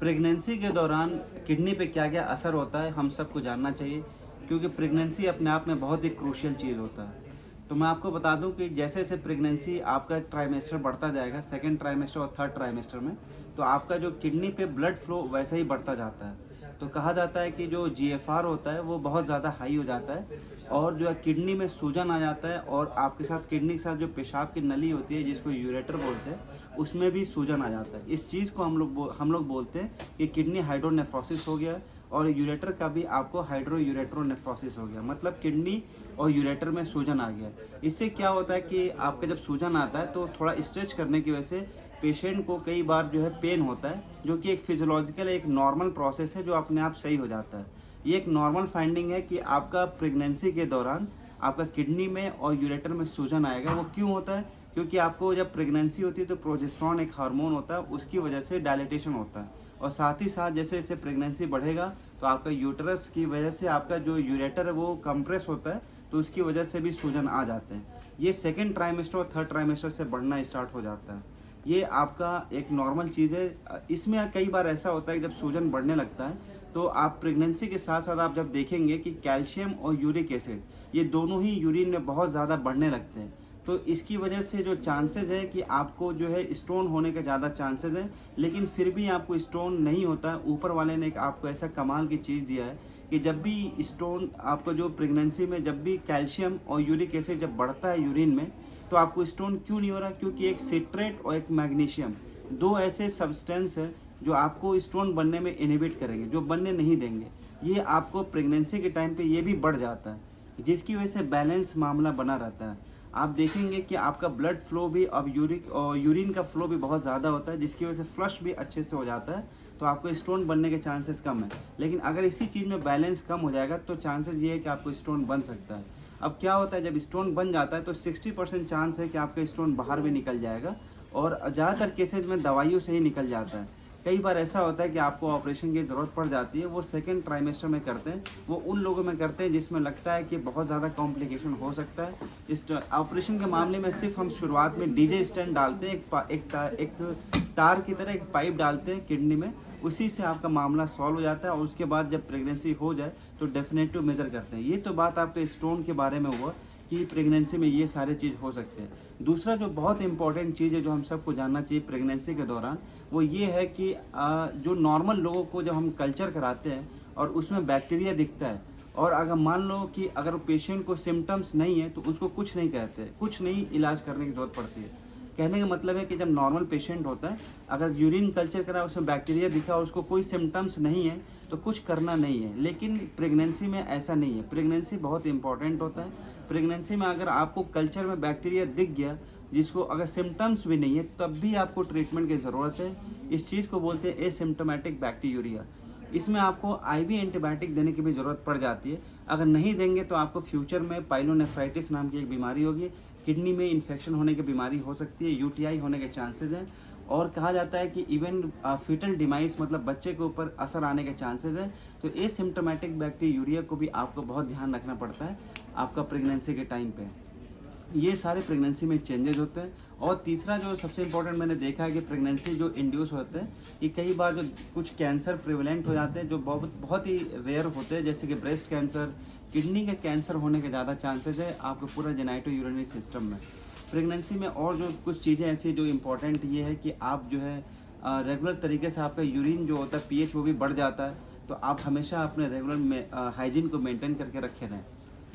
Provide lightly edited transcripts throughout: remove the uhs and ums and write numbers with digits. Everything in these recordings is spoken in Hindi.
प्रेगनेंसी के दौरान किडनी पे क्या क्या असर होता है हम सबको जानना चाहिए, क्योंकि प्रेगनेंसी अपने आप में बहुत ही क्रूशियल चीज़ होता है। तो मैं आपको बता दूं कि जैसे जैसे प्रेगनेंसी आपका ट्राइमेस्टर बढ़ता जाएगा, सेकंड ट्राइमेस्टर और थर्ड ट्राइमेस्टर में, तो आपका जो किडनी पे ब्लड फ्लो वैसे ही बढ़ता जाता है। तो कहा जाता है कि जो जीएफआर होता है वो बहुत ज़्यादा हाई हो जाता है और जो है किडनी में सूजन आ जाता है, और आपके साथ किडनी के साथ जो पेशाब की नली होती है जिसको यूरेटर बोलते हैं, उसमें भी सूजन आ जाता है। इस चीज़ को हम लोग बोलते हैं कि किडनी हाइड्रोनेफ्रोसिस हो गया है, और यूरेटर का भी आपको हाइड्रोयूरेट्रोनेफ्रोसिस हो गया, मतलब किडनी और यूरेटर में सूजन आ गया। इससे क्या होता है कि आपका जब सूजन आता है तो थोड़ा स्ट्रेच करने की वजह से पेशेंट को कई बार जो है पेन होता है, जो कि एक फिजियोलॉजिकल एक नॉर्मल प्रोसेस है जो अपने आप सही हो जाता है। ये एक नॉर्मल फाइंडिंग है कि आपका प्रेगनेंसी के दौरान आपका किडनी में और यूरेटर में सूजन आएगा। वो क्यों होता है? क्योंकि आपको जब प्रेगनेंसी होती है तो प्रोजेस्टेरॉन एक हार्मोन होता है, उसकी वजह से डायलिटेशन होता है, और साथ ही साथ जैसे जैसे प्रेगनेंसी बढ़ेगा तो आपका यूटरस की वजह से आपका जो यूरेटर है वो कंप्रेस होता है, तो उसकी वजह से भी सूजन आ जाते हैं। ये सेकेंड ट्राइमेस्टर और थर्ड ट्राइमेस्टर से बढ़ना स्टार्ट हो जाता है। ये आपका एक नॉर्मल चीज़ है। इसमें कई बार ऐसा होता है कि जब सूजन बढ़ने लगता है तो आप प्रेगनेंसी के साथ साथ आप जब देखेंगे कि कैल्शियम और यूरिक एसिड ये दोनों ही यूरिन में बहुत ज़्यादा बढ़ने लगते हैं। तो इसकी वजह से जो चांसेस है कि आपको जो है स्टोन होने के ज़्यादा चांसेस हैं, लेकिन फिर भी आपको स्टोन नहीं होता है। ऊपर वाले ने एक आपको ऐसा कमाल की चीज़ दिया है कि जब भी स्टोन आपको जो प्रेगनेंसी में जब भी कैल्शियम और यूरिक एसिड जब बढ़ता है यूरिन में, तो आपको स्टोन क्यों नहीं हो रहा? क्योंकि एक सिट्रेट और एक मैग्नीशियम, दो ऐसे सब्सटेंस है जो आपको स्टोन बनने में इनहिबिट करेंगे, जो बनने नहीं देंगे। ये आपको प्रेगनेंसी के टाइम पे ये भी बढ़ जाता है, जिसकी वजह से बैलेंस मामला बना रहता है। आप देखेंगे कि आपका ब्लड फ्लो भी अब यूरिक और यूरिन का फ्लो भी बहुत ज़्यादा होता है, जिसकी वजह से फ्लश भी अच्छे से हो जाता है, तो आपको स्टोन बनने के चांसेस कम है। लेकिन अगर इसी चीज़ में बैलेंस कम हो जाएगा तो चांसेस ये है कि आपको स्टोन बन सकता है। अब क्या होता है, जब स्टोन बन जाता है तो 60% चांस है कि आपका स्टोन बाहर भी निकल जाएगा, और ज़्यादातर केसेज में दवाइयों से ही निकल जाता है। कई बार ऐसा होता है कि आपको ऑपरेशन की ज़रूरत पड़ जाती है, वो सेकंड ट्राइमेस्टर में करते हैं। वो उन लोगों में करते हैं जिसमें लगता है कि बहुत ज़्यादा कॉम्प्लिकेशन हो सकता है। इस ऑपरेशन के मामले में सिर्फ हम शुरुआत में डीजे स्टेंट डालते हैं, एक तार की तरह एक पाइप डालते हैं किडनी में, उसी से आपका मामला सॉल्व हो जाता है। और उसके बाद जब प्रेगनेंसी हो जाए तो डेफिनेटिव मेजर करते हैं। ये तो बात आपके स्टोन के बारे में हुआ कि प्रेगनेंसी में ये सारे चीज़ हो सकते हैं। दूसरा जो बहुत इंपॉर्टेंट चीज़ है जो हम सबको जानना चाहिए प्रेगनेंसी के दौरान, वो ये है कि जो नॉर्मल लोगों को जब हम कल्चर कराते हैं और उसमें बैक्टीरिया दिखता है, और अगर मान लो कि अगर पेशेंट को सिम्टम्स नहीं है तो उसको कुछ नहीं कहते, कुछ नहीं इलाज करने की ज़रूरत पड़ती है। कहने का मतलब है कि जब नॉर्मल पेशेंट होता है, अगर यूरिन कल्चर करा उसमें बैक्टीरिया दिखा और उसको कोई सिम्टम्स नहीं है तो कुछ करना नहीं है। लेकिन प्रेगनेंसी में ऐसा नहीं है। प्रेगनेंसी बहुत इंपॉर्टेंट होता है। प्रेगनेंसी में अगर आपको कल्चर में बैक्टीरिया दिख गया, जिसको अगर सिम्टम्स भी नहीं है, तब भी आपको ट्रीटमेंट की ज़रूरत है। इस चीज़ को बोलते हैं एसिम्टोमेटिक बैक्टीरिया। इसमें आपको आईवी एंटीबायोटिक देने की भी ज़रूरत पड़ जाती है। अगर नहीं देंगे तो आपको फ्यूचर में पाइलोनेफ्राइटिस नाम की एक बीमारी होगी, किडनी में इन्फेक्शन होने की बीमारी हो सकती है, यूटीआई होने के चांसेस हैं, और कहा जाता है कि इवन फीटल डिमाइस मतलब बच्चे के ऊपर असर आने के चांसेस हैं। तो एसिम्टोमेटिक बैक्टीरिया को भी आपको बहुत ध्यान रखना पड़ता है आपका प्रेगनेंसी के टाइम पे। ये सारे प्रेगनेंसी में चेंजेस होते हैं। और तीसरा जो सबसे इम्पोर्टेंट मैंने देखा है कि प्रेगनेंसी जो इंड्यूस होते हैं, कि कई बार जो कुछ कैंसर प्रिवेलेंट हो जाते हैं जो बहुत बहुत ही रेयर होते हैं, जैसे कि ब्रेस्ट कैंसर, किडनी के कैंसर होने के ज़्यादा चांसेस है आपको पूरा जेनाइटो यूरिनरी सिस्टम में। प्रेगनेंसी में और जो कुछ चीज़ें ऐसी जो इम्पोर्टेंट ये है कि आप जो है रेगुलर तरीके से आपका यूरिन जो होता है पीएच वो भी बढ़ जाता है, तो आप हमेशा अपने रेगुलर में हाइजीन को मेंटेन करके रखे रहें।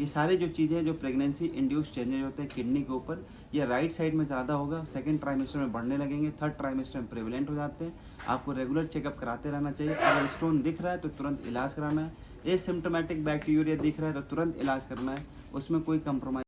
ये सारे जो चीज़ें जो प्रेगनेंसी इंड्यूस चेंजेज होते हैं किडनी के ऊपर, ये राइट साइड में ज़्यादा होगा, सेकंड ट्राइमेस्टर में बढ़ने लगेंगे, थर्ड ट्राइमेस्टर में प्रेवलेंट हो जाते हैं। आपको रेगुलर चेकअप कराते रहना चाहिए। अगर स्टोन दिख रहा है तो तुरंत इलाज कराना है। एसिम्टोमेटिक बैक्टीरिया दिख रहा है तो तुरंत इलाज करना है, उसमें कोई कंप्रोमाइज़